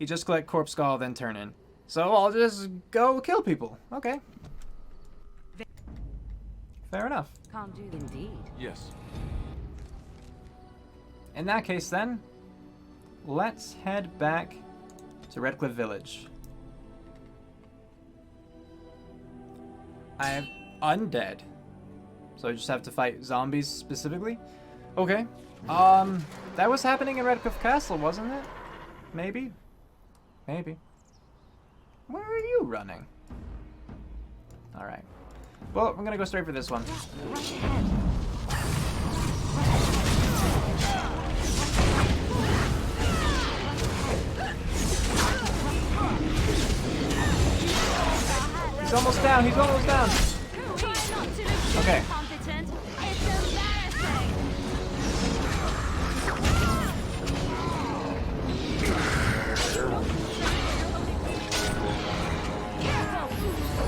You just collect corpse skull, then turn in. So I'll just go kill people. Okay. Fair enough. Can't do indeed. Yes. In that case, then, let's head back to Redcliffe Village. I have undead, so I just have to fight zombies specifically. Okay. That was happening in Redcliffe Castle, wasn't it? Maybe. Maybe. Where are you running? All right. Well, I'm gonna go straight for this one. Right ahead. He's almost down. He's almost down. Okay.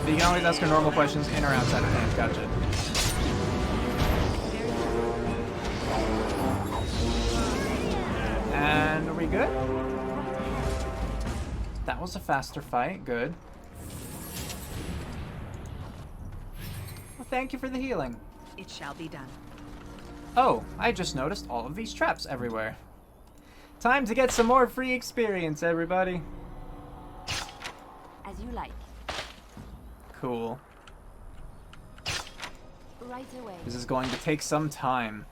But you can always ask her normal questions in or outside of games. Gotcha. And are we good? That was a faster fight. Good. Well, thank you for the healing. It shall be done. Oh, I just noticed all of these traps everywhere. Time to get some more free experience, everybody. As you like. Cool. Right away. This is going to take some time.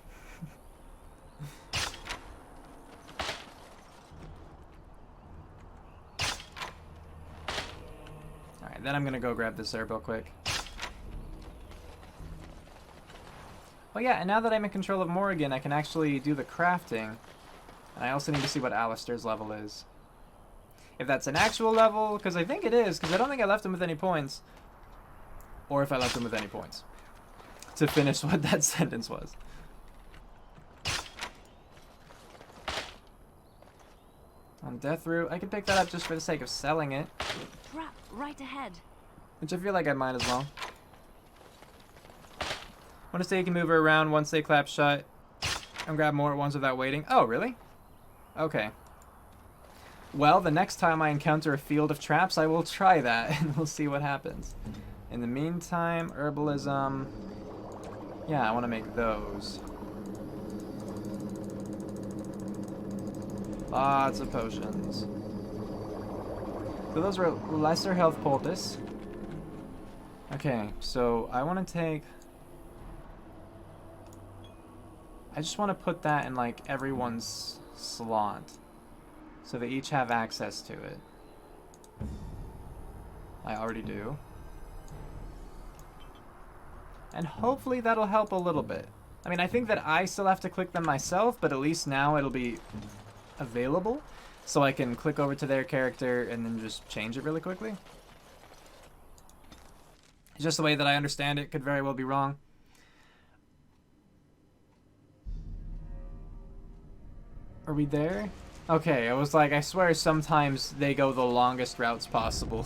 Alright, then I'm gonna go grab this herb real quick. Well, yeah, and now that I'm in control of Morrigan, I can actually do the crafting. And I also need to see what Alistair's level is. If that's an actual level, because I think it is, because I don't think I left him with any points. Or if I left him with any points. To finish what that sentence was. On Death Root, I can pick that up just for the sake of selling it. Trap right ahead. Which I feel like I might as well. Want to say you can move her around once they clap shut. And grab more at once without waiting. Oh, really? Okay. Well, the next time I encounter a field of traps, I will try that, and we'll see what happens. In the meantime, herbalism. Yeah, I want to make those. Lots of potions. So those were lesser health poultice. Okay, so I want to take... I just want to put that in, like, everyone's slot. So they each have access to it. I already do. And hopefully that'll help a little bit. I mean, I think that I still have to click them myself, but at least now it'll be available. So I can click over to their character and then just change it really quickly. It's just the way that I understand it. Could very well be wrong. Are we there? Okay, I was like, I swear sometimes they go the longest routes possible.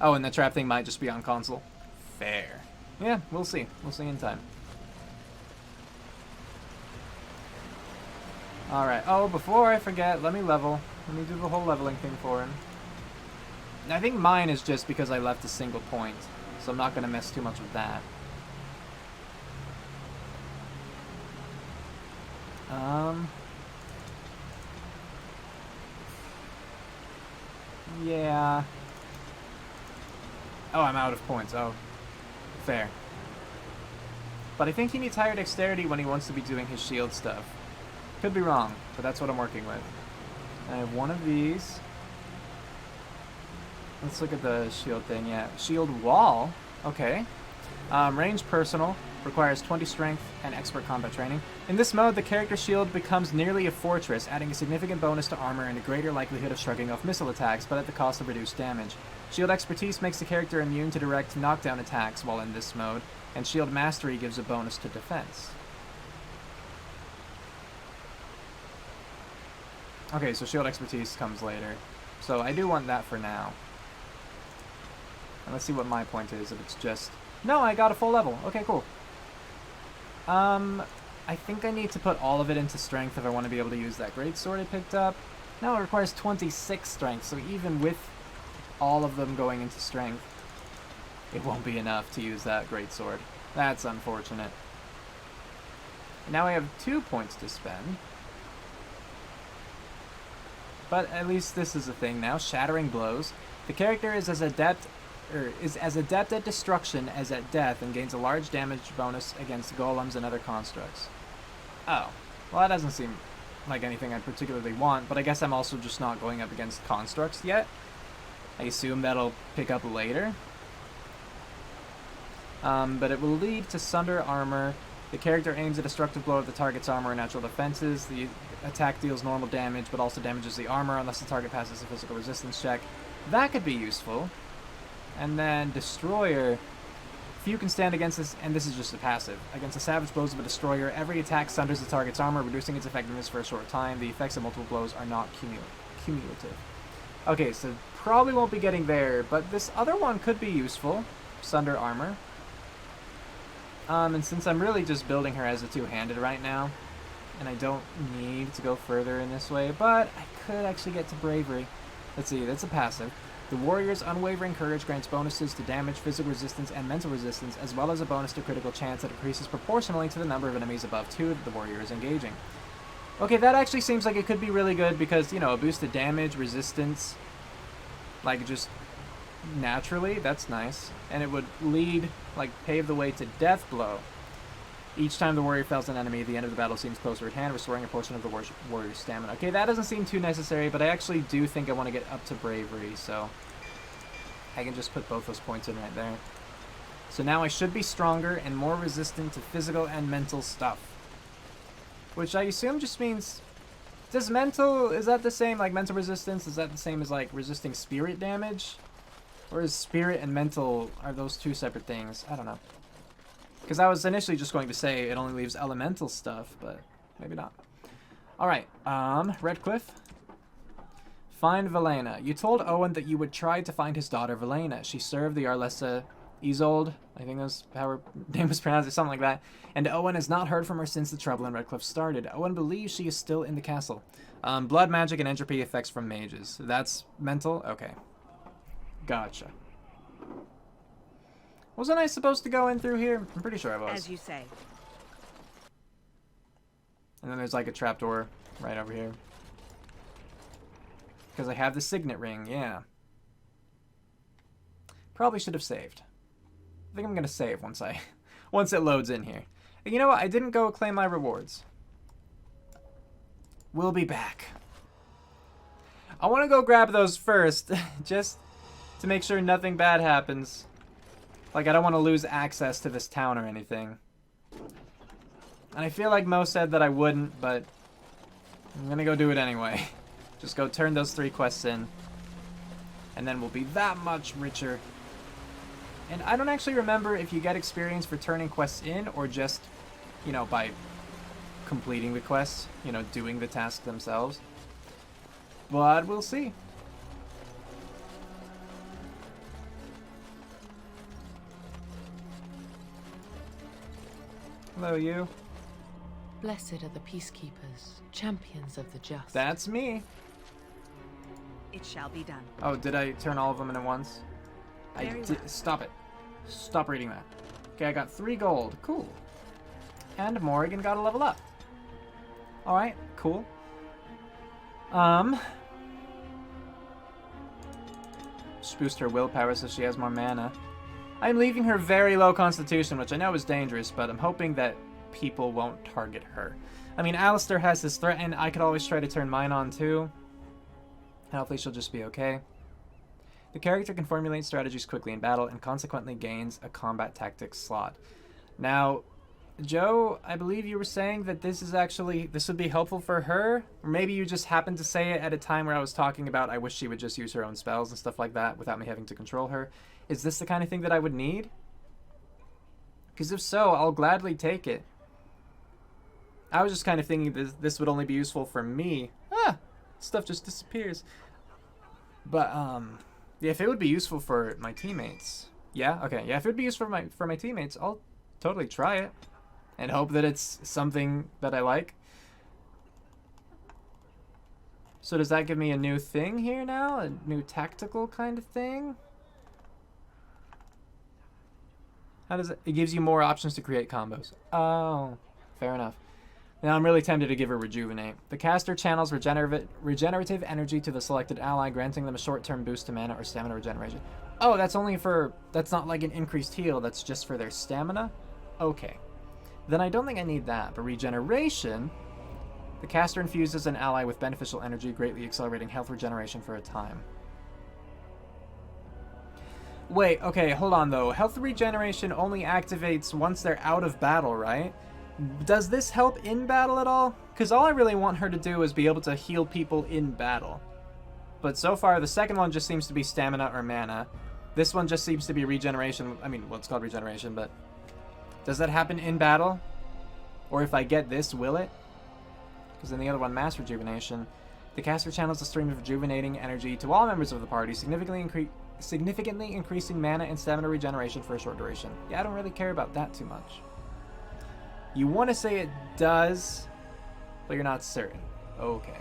Oh, and the trap thing might just be on console. Fair. Yeah, we'll see. We'll see in time. Alright. Oh, before I forget, let me level. Let me do the whole leveling thing for him. I think mine is just because I left a single point, so I'm not going to mess too much with that. Yeah. Oh, I'm out of points. Oh, fair. But I think he needs higher dexterity when he wants to be doing his shield stuff. Could be wrong, but that's what I'm working with. I have one of these. Let's look at the shield thing. Yeah, shield wall. Okay. Range personal. Requires 20 strength and expert combat training. In this mode, the character shield becomes nearly a fortress, adding a significant bonus to armor and a greater likelihood of shrugging off missile attacks, but at the cost of reduced damage. Shield expertise makes the character immune to direct knockdown attacks while in this mode, and shield mastery gives a bonus to defense. Okay, so shield expertise comes later. So I do want that for now. And let's see what my point is, if it's just... No, I got a full level. Okay, cool. I think I need to put all of it into strength if I want to be able to use that greatsword I picked up. Now it requires 26 strength, so even with all of them going into strength, it won't be enough to use that greatsword. That's unfortunate. Now I have 2 points to spend. But at least this is a thing now. Shattering blows. The character is as adept at destruction as at death and gains a large damage bonus against golems and other constructs. Oh. Well, that doesn't seem like anything I particularly want, but I guess I'm also just not going up against constructs yet. I assume that'll pick up later. But it will lead to Sunder Armor. The character aims a destructive blow at the target's armor and natural defenses. The attack deals normal damage, but also damages the armor unless the target passes a physical resistance check. That could be useful. And then Destroyer. Few can stand against this, and this is just a passive. Against the savage blows of a destroyer, every attack sunders the target's armor, reducing its effectiveness for a short time. The effects of multiple blows are not cumulative. Okay, so probably won't be getting there, but this other one could be useful. Sunder Armor. And since I'm really just building her as a two-handed right now, and I don't need to go further in this way, but I could actually get to Bravery. Let's see, that's a passive. The warrior's unwavering courage grants bonuses to damage, physical resistance, and mental resistance, as well as a bonus to critical chance that increases proportionally to the number of enemies above 2 that the warrior is engaging. Okay, that actually seems like it could be really good because, you know, a boost to damage, resistance, like just naturally, that's nice. And it would lead, like, pave the way to Death Blow. Each time the warrior fells an enemy, the end of the battle seems closer at hand, restoring a portion of the warrior's stamina. Okay, that doesn't seem too necessary, but I actually do think I want to get up to Bravery, so I can just put both those points in right there. So now I should be stronger and more resistant to physical and mental stuff. Which I assume just means... Does mental... Is that the same, like, mental resistance? Is that the same as, like, resisting spirit damage? Or is spirit and mental... Are those two separate things? I don't know. Because I was initially just going to say it only leaves elemental stuff, but maybe not. Alright, Redcliffe. Find Velena. You told Owen that you would try to find his daughter Velena. She served the Arlessa Isolde, I think that's how her name was pronounced, or something like that. And Owen has not heard from her since the trouble in Redcliffe started. Owen believes she is still in the castle. Blood magic and entropy effects from mages. That's mental? Okay. Gotcha. Wasn't I supposed to go in through here? I'm pretty sure I was. As you say. And then there's like a trapdoor right over here. Because I have the signet ring, yeah. Probably should have saved. I think I'm gonna save once it loads in here. And you know what? I didn't go claim my rewards. We'll be back. I want to go grab those first, just to make sure nothing bad happens. Like, I don't want to lose access to this town or anything. And I feel like Mo said that I wouldn't, but I'm gonna go do it anyway. Just go turn those 3 quests in. And then we'll be that much richer. And I don't actually remember if you get experience for turning quests in or just, you know, by completing the quests, you know, doing the tasks themselves. But we'll see. Hello, you. Blessed are the peacekeepers, champions of the just. That's me. It shall be done. Oh, did I turn all of them in at once? Very I did. well. Stop it. Stop reading that. Okay, I got 3 gold. Cool. And Morrigan got a level up. Alright, cool. Just boost her willpower so she has more mana. I'm leaving her very low constitution, which I know is dangerous, but I'm hoping that people won't target her. I mean, Alistair has his threat, and I could always try to turn mine on too. Hopefully she'll just be okay. The character can formulate strategies quickly in battle and consequently gains a combat tactics slot. Now, Joe, I believe you were saying that this would be helpful for her? Or maybe you just happened to say it at a time where I was talking about I wish she would just use her own spells and stuff like that without me having to control her. Is this the kind of thing that I would need? Because if so, I'll gladly take it. I was just kind of thinking this would only be useful for me. Ah! Stuff just disappears. But, yeah, if it would be useful for my teammates. Yeah? Okay, yeah, if it would be useful for my teammates, I'll totally try it. And hope that it's something that I like. So does that give me a new thing here now? A new tactical kind of thing? How does it... It gives you more options to create combos. Oh, fair enough. Now I'm really tempted to give her Rejuvenate. The caster channels regenerative energy to the selected ally, granting them a short-term boost to mana or stamina regeneration. Oh, that's only for... That's not like an increased heal, that's just for their stamina? Okay. Then I don't think I need that, but Regeneration... The caster infuses an ally with beneficial energy, greatly accelerating health regeneration for a time. Wait, okay, hold on though. Health regeneration only activates once they're out of battle, right? Does this help in battle at all? Because all I really want her to do is be able to heal people in battle. But so far, the second one just seems to be stamina or mana. This one just seems to be regeneration. I mean, well, it's called regeneration, but... Does that happen in battle? Or if I get this, will it? Because in the other one, Mass Rejuvenation, the caster channels a stream of rejuvenating energy to all members of the party, significantly increasing mana and stamina regeneration for a short duration. Yeah, I don't really care about that too much. You want to say it does, but you're not certain. Okay.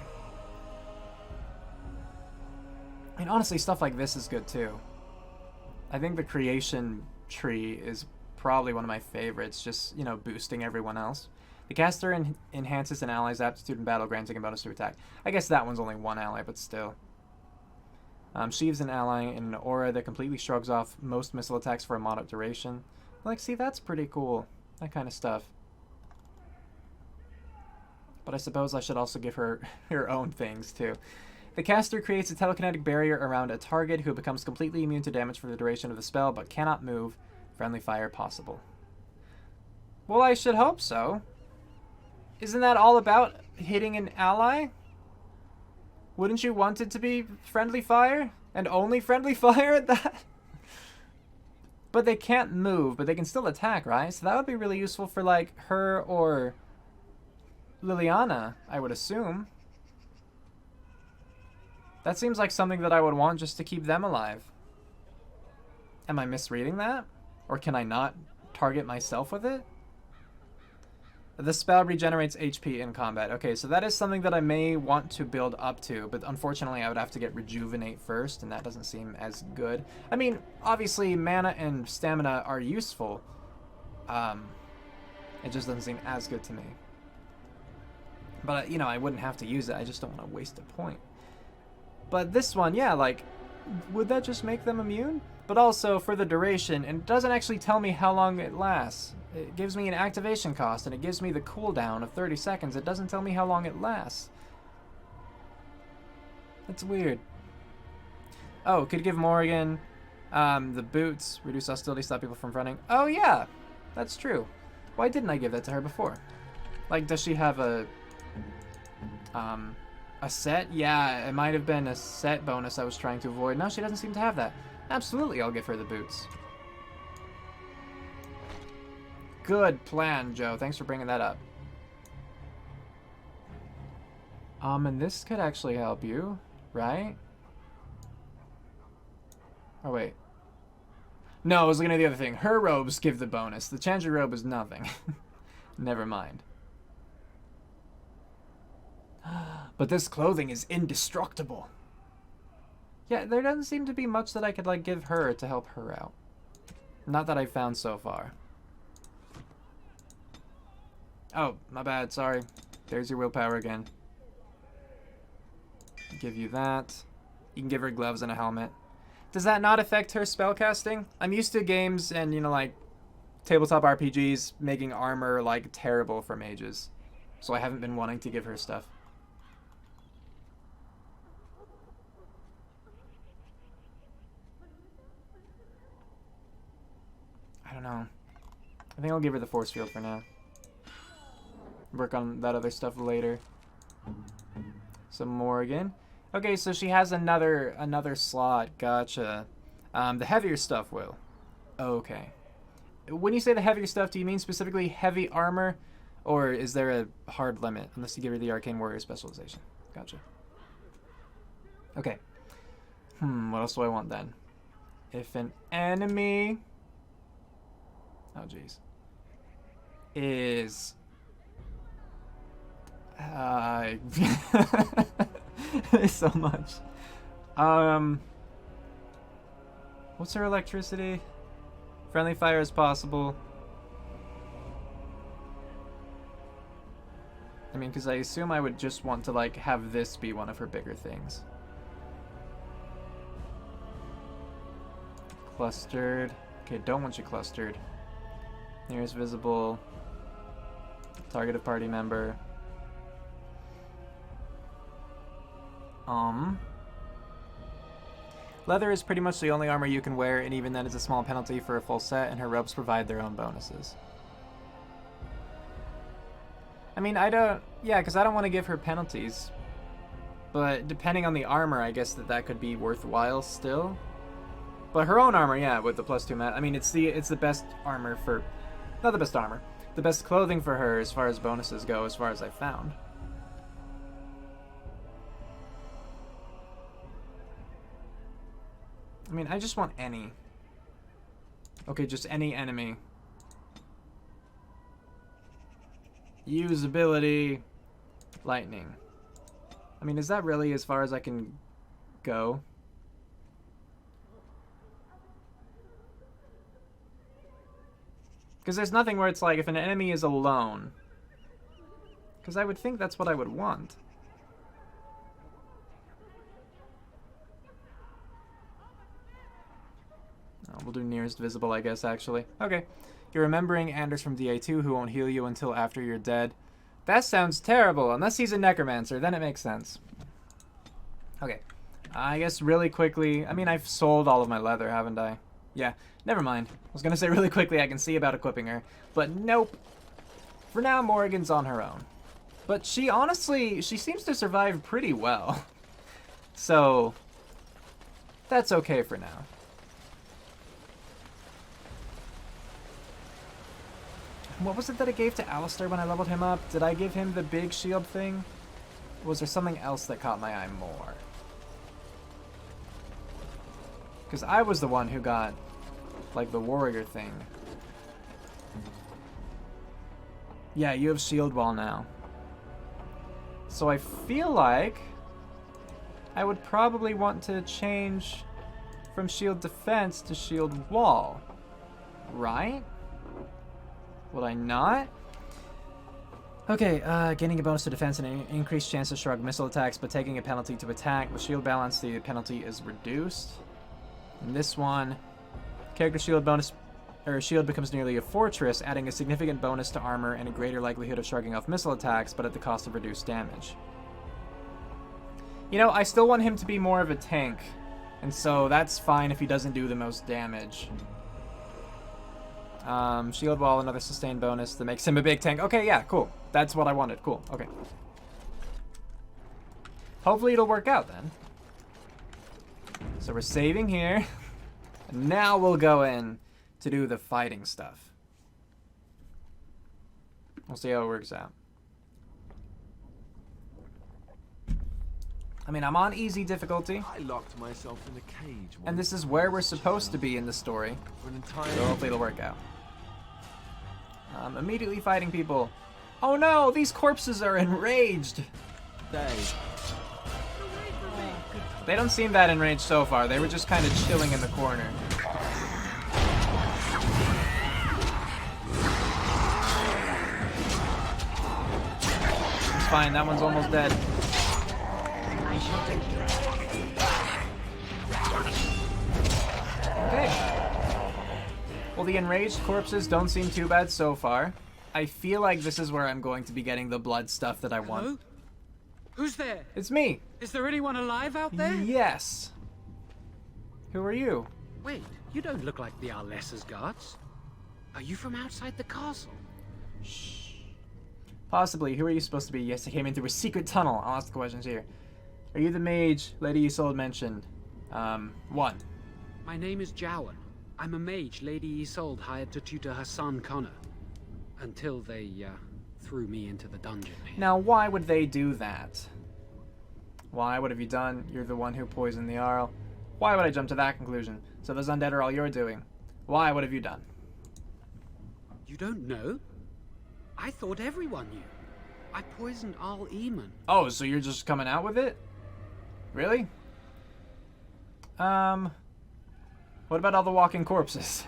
And honestly, stuff like this is good too. I think the creation tree is probably one of my favorites, just, you know, boosting everyone else. The caster enhances an ally's aptitude in battle, granting a bonus to attack. I guess that one's only one ally, but still. Sheaves an ally in an aura that completely shrugs off most missile attacks for a moderate duration. Like, see, that's pretty cool. That kind of stuff. But I suppose I should also give her her own things, too. The caster creates a telekinetic barrier around a target who becomes completely immune to damage for the duration of the spell, but cannot move. Friendly fire possible. Well, I should hope so. Isn't that all about hitting an ally? Wouldn't you want it to be friendly fire? And only friendly fire at that? But they can't move, but they can still attack, right? So that would be really useful for, like, her or Liliana, I would assume. That seems like something that I would want just to keep them alive. Am I misreading that? Or can I not target myself with it? The spell regenerates HP in combat. Okay, so that is something that I may want to build up to, but unfortunately I would have to get Rejuvenate first, and that doesn't seem as good. I mean, obviously mana and stamina are useful. It just doesn't seem as good to me. But, you know, I wouldn't have to use it. I just don't want to waste a point. But this one, yeah, like, would that just make them immune? But also, for the duration, and it doesn't actually tell me how long it lasts. It gives me an activation cost, and it gives me the cooldown of 30 seconds. It doesn't tell me how long it lasts. That's weird. Oh, could give Morrigan the boots. Reduce hostility, stop people from running. Oh, yeah. That's true. Why didn't I give that to her before? Like, does she have a set? Yeah, it might have been a set bonus I was trying to avoid. No, she doesn't seem to have that. Absolutely, I'll give her the boots. Good plan, Joe. Thanks for bringing that up. And this could actually help you, right? Oh, wait. No, I was looking at the other thing. Her robes give the bonus. The Chandra robe is nothing. Never mind. But this clothing is indestructible. Yeah, there doesn't seem to be much that I could, like, give her to help her out. Not that I've found so far. Oh, my bad, sorry. There's your willpower again. Give you that. You can give her gloves and a helmet. Does that not affect her spellcasting? I'm used to games and, you know, like, tabletop RPGs making armor, like, terrible for mages. So I haven't been wanting to give her stuff. I don't know. I think I'll give her the force field for now. Work on that other stuff later. Some Morrigan. Okay, so she has another slot. Gotcha. The heavier stuff will. Okay. When you say the heavier stuff, do you mean specifically heavy armor? Or is there a hard limit? Unless you give her the Arcane Warrior specialization. Gotcha. Okay. What else do I want then? If an enemy... Oh, jeez. Is... There's so much. What's her electricity? Friendly fire as possible. I mean, because I assume I would just want to, like, have this be one of her bigger things. Clustered. Okay, don't want you clustered. Nearest visible. Target of party member. Leather is pretty much the only armor you can wear, and even then is a small penalty for a full set, and her robes provide their own bonuses. I mean, yeah, because I don't want to give her penalties. But depending on the armor, I guess that could be worthwhile still. But her own armor, yeah, with the +2 mat. I mean, it's the best armor for... Not the best armor. The best clothing for her as far as bonuses go, as far as I've found. I mean, I just want any. Okay, just any enemy. Usability. Lightning. I mean, is that really as far as I can go? Because there's nothing where it's like, if an enemy is alone. Because I would think that's what I would want. Oh, we'll do nearest visible, I guess, actually. Okay. You're remembering Anders from DA2 who won't heal you until after you're dead. That sounds terrible. Unless he's a necromancer, then it makes sense. Okay. I guess really quickly... I mean, I've sold all of my leather, haven't I? Yeah. Never mind. I was going to say really quickly I can see about equipping her. But nope. For now, Morrigan's on her own. But she honestly... She seems to survive pretty well. So... That's okay for now. What was it that I gave to Alistair when I leveled him up? Did I give him the big shield thing? Or was there something else that caught my eye more? Because I was the one who got, like, the warrior thing. Yeah, you have shield wall now. So I feel like I would probably want to change from shield defense to shield wall. Right? Would I not? Okay, gaining a bonus to defense and an increased chance to shrug missile attacks, but taking a penalty to attack. With shield balance, the penalty is reduced. In this one, character shield bonus, or shield becomes nearly a fortress, adding a significant bonus to armor and a greater likelihood of shrugging off missile attacks, but at the cost of reduced damage. You know, I still want him to be more of a tank, and so that's fine if he doesn't do the most damage. Shield wall, another sustained bonus that makes him a big tank. Okay, yeah, cool. That's what I wanted. Cool. Okay. Hopefully it'll work out then. So we're saving here. And now we'll go in to do the fighting stuff. We'll see how it works out. I mean, I'm on easy difficulty. I locked myself in a cage. And this is where we're supposed to be in the story. So hopefully it'll work out. Immediately fighting people. Oh no, these corpses are enraged. They don't seem that enraged so far. They were just kind of chilling in the corner. It's fine, that one's almost dead. Okay. Well, the enraged corpses don't seem too bad so far. I feel like this is where I'm going to be getting the blood stuff that I want. Hello? Who's there? It's me. Is there anyone alive out there? Yes. Who are you? Wait, you don't look like the Arlessa's guards. Are you from outside the castle? Shh. Possibly. Who are you supposed to be? Yes, I came in through a secret tunnel. I'll ask the questions here. Are you the mage Lady Isolde mentioned? One. My name is Jowan. I'm a mage Lady Isolde hired to tutor her son Connor. Until they, threw me into the dungeon. Now, why would they do that? Why? What have you done? You're the one who poisoned the Arl. Why would I jump to that conclusion? So those undead are all you're doing. Why? What have you done? You don't know? I thought everyone knew. I poisoned Arl Eamon. Oh, so you're just coming out with it? Really? What about all the walking corpses?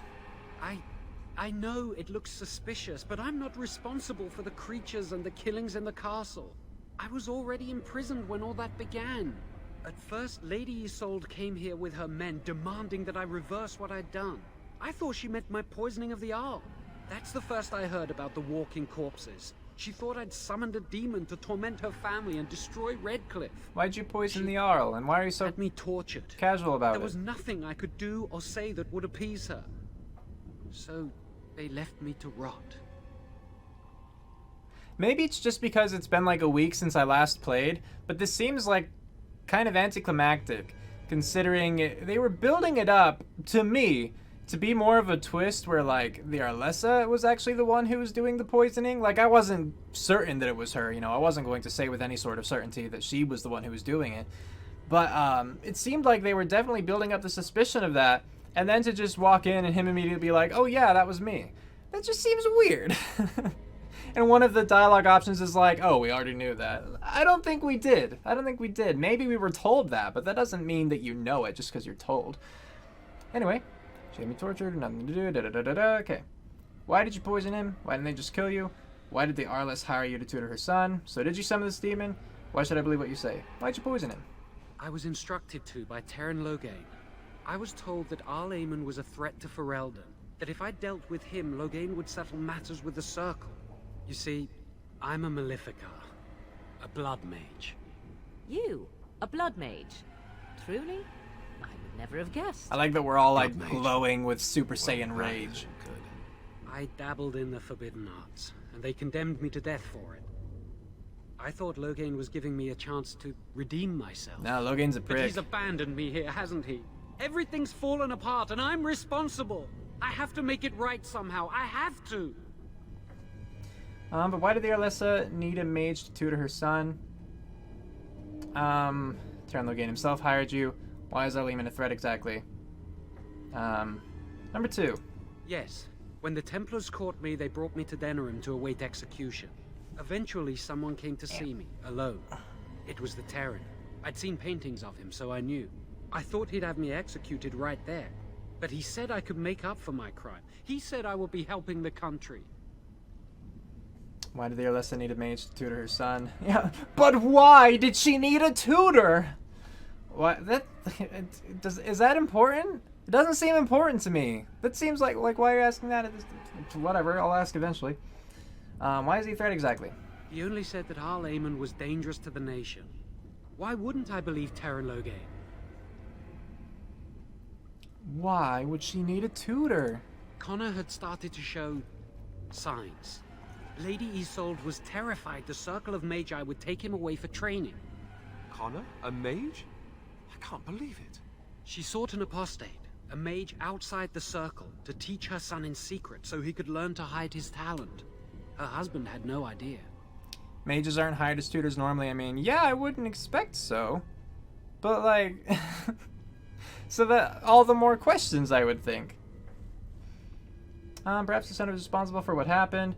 I know it looks suspicious, but I'm not responsible for the creatures and the killings in the castle. I was already imprisoned when all that began. At first, Lady Isolde came here with her men, demanding that I reverse what I'd done. I thought she meant my poisoning of the Arl. That's the first I heard about the walking corpses. She thought I'd summoned a demon to torment her family and destroy Redcliffe. Why'd you poison the Arl, and why are you so Had me tortured. casual about There it? was nothing I could do or say that would appease her. So, they left me to rot. Maybe it's just because it's been like a week since I last played, but this seems like kind of anticlimactic, considering they were building it up, to me, to be more of a twist where, like, the Arlessa was actually the one who was doing the poisoning. Like, I wasn't certain that it was her, you know, I wasn't going to say with any sort of certainty that she was the one who was doing it. But it seemed like they were definitely building up the suspicion of that, and then to just walk in and him immediately be like, oh yeah, that was me. That just seems weird. And one of the dialogue options is like, oh, we already knew that. I don't think we did. Maybe we were told that, but that doesn't mean that you know it just because you're told. Anyway, she had me tortured, nothing to do, da-da-da-da-da. Okay. Why did you poison him? Why didn't they just kill you? Why did the Arliss hire you to tutor her son? So did you summon this demon? Why should I believe what you say? Why'd you poison him? I was instructed to by Terran Loghain. I was told that Arl Aemon was a threat to Ferelden, that if I dealt with him, Loghain would settle matters with the Circle. You see, I'm a Maleficar, a blood mage. You, a blood mage? Truly? I would never have guessed. I like that we're all like Blood mage. glowing with Super Saiyan rage. I dabbled in the forbidden arts, and they condemned me to death for it. I thought Loghain was giving me a chance to redeem myself. No, Logan's a But prick. he's abandoned me here, hasn't he? Everything's fallen apart, and I'm responsible. I have to make it right somehow. I have to. But why did the Arlessa need a mage to tutor her son? Terran Loghain himself hired you. Why is Arleman a threat exactly? Number 2. Yes. When the Templars caught me, they brought me to Denerim to await execution. Eventually, someone came to see me, alone. It was the Terran. I'd seen paintings of him, so I knew. I thought he'd have me executed right there. But he said I could make up for my crime. He said I would be helping the country. Why did the Arlessa need a mage to tutor her son? Yeah, but why did she need a tutor? What? Is that important? It doesn't seem important to me. That seems like why are you asking that? Whatever, I'll ask eventually. Why is he a threat exactly? He only said that Arl Aemon was dangerous to the nation. Why wouldn't I believe Terran Loghain? Why would she need a tutor? Connor had started to show signs. Lady Isolde was terrified the Circle of Magi would take him away for training. Connor? A mage? I can't believe it. She sought an apostate, a mage outside the Circle, to teach her son in secret so he could learn to hide his talent. Her husband had no idea. Mages aren't hired as tutors normally. I mean, yeah, I wouldn't expect so. But, like... so that all the more questions, I would think. Perhaps the son was responsible for what happened.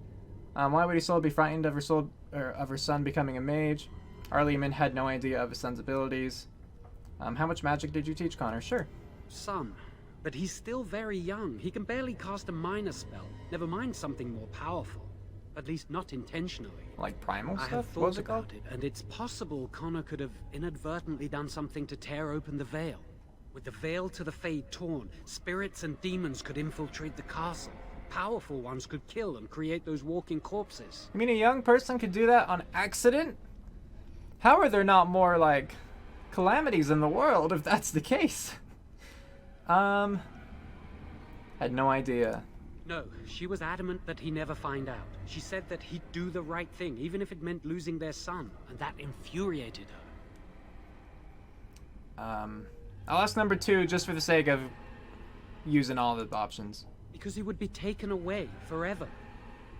Why would Isolde be frightened of her son becoming a mage? Arleman had no idea of his son's abilities. How much magic did you teach Connor? Sure. Some. But he's still very young. He can barely cast a minor spell, never mind something more powerful. At least not intentionally. Like primal I stuff? have What thought was it called? about it, and it's possible Connor could have inadvertently done something to tear open the veil. With the veil to the Fade torn, spirits and demons could infiltrate the castle. Powerful ones could kill and create those walking corpses. You mean a young person could do that on accident? How are there not more, like, calamities in the world if that's the case? Had no idea. No, she was adamant that he never find out. She said that he'd do the right thing, even if it meant losing their son, and that infuriated her. I'll ask number 2 just for the sake of using all the options. Because he would be taken away forever.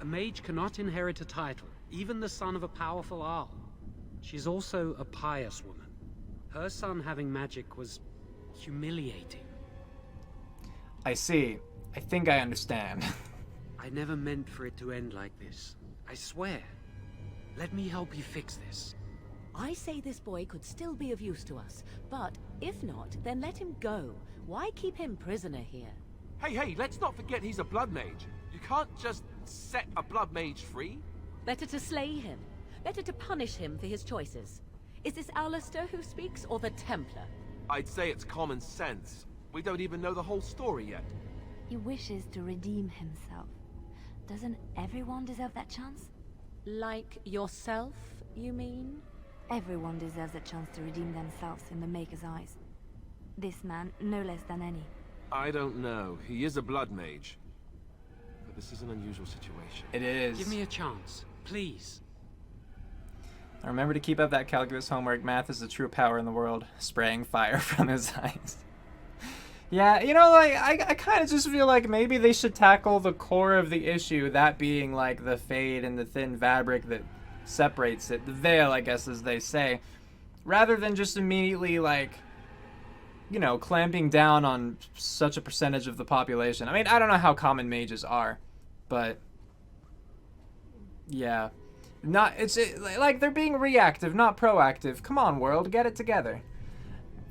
A mage cannot inherit a title, even the son of a powerful Arl. She's also a pious woman. Her son having magic was humiliating. I see. I think I understand. I never meant for it to end like this. I swear. Let me help you fix this. I say this boy could still be of use to us, but if not, then let him go. Why keep him prisoner here? Hey, let's not forget he's a blood mage. You can't just set a blood mage free. Better to slay him. Better to punish him for his choices. Is this Alistair who speaks, or the Templar? I'd say it's common sense. We don't even know the whole story yet. He wishes to redeem himself. Doesn't everyone deserve that chance? Like yourself, you mean? Everyone deserves a chance to redeem themselves in the Maker's eyes. This man, no less than any. I don't know. He is a blood mage. But this is an unusual situation. It is. Give me a chance, please. Now remember to keep up that calculus homework. Math is the true power in the world. Spraying fire from his eyes. Yeah, you know, like, I kind of just feel like maybe they should tackle the core of the issue, that being, like, the fade and the thin fabric that separates it. The veil, I guess, as they say. Rather than just immediately, like, you know, clamping down on such a percentage of the population. I mean, I don't know how common mages are, but yeah. Like, they're being reactive, not proactive. Come on, world, get it together.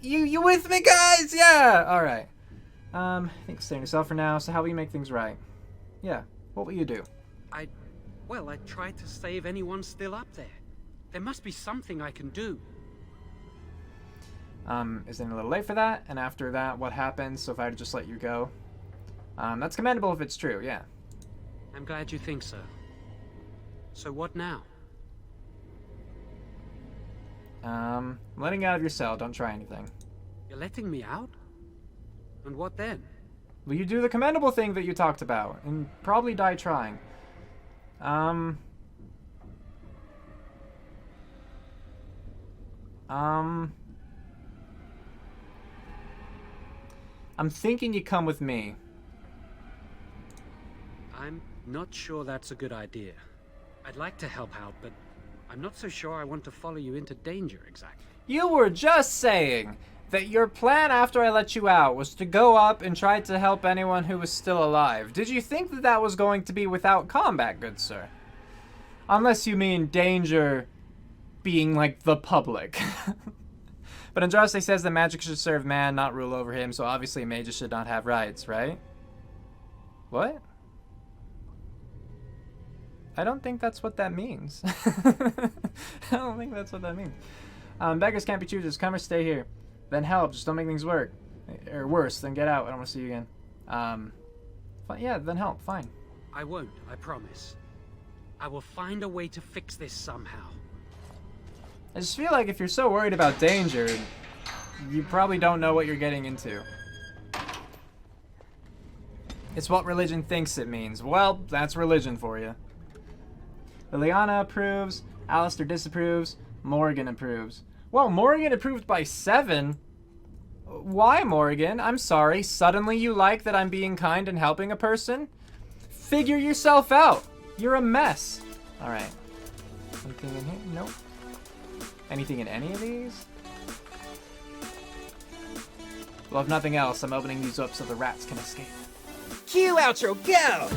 You with me, guys? Yeah! Alright. I think stay yourself for now, so how will you make things right? Yeah, what will you do? Well, I tried to save anyone still up there. There must be something I can do. Is it a little late for that? And after that, what happens? So if I had to just let you go? That's commendable if it's true, yeah. I'm glad you think so. So what now? I'm letting you out of your cell. Don't try anything. You're letting me out? And what then? Will you do the commendable thing that you talked about? And probably die trying. I'm thinking you come with me. I'm not sure that's a good idea. I'd like to help out, but I'm not so sure I want to follow you into danger exactly. You were just saying that your plan after I let you out was to go up and try to help anyone who was still alive. Did you think that that was going to be without combat, good sir? Unless you mean danger being like the public. But Andraste says that magic should serve man, not rule over him, so obviously mages should not have rights, right? What? I don't think that's what that means. I don't think that's what that means. Beggars can't be choosers. Come or stay here. Then help. Just don't make things work. Or worse, then get out. I don't want to see you again. Yeah, then help. Fine. I won't, I promise. I will find a way to fix this somehow. I just feel like if you're so worried about danger, you probably don't know what you're getting into. It's what religion thinks it means. Well, that's religion for you. Liliana approves. Alistair disapproves. Morgan approves. Well, Morgan approved by 7. Why, Morgan? I'm sorry. Suddenly you like that I'm being kind and helping a person? Figure yourself out. You're a mess. Alright. Anything in here? Nope. Anything in any of these? Well, if nothing else, I'm opening these up so the rats can escape. Cue outro, go!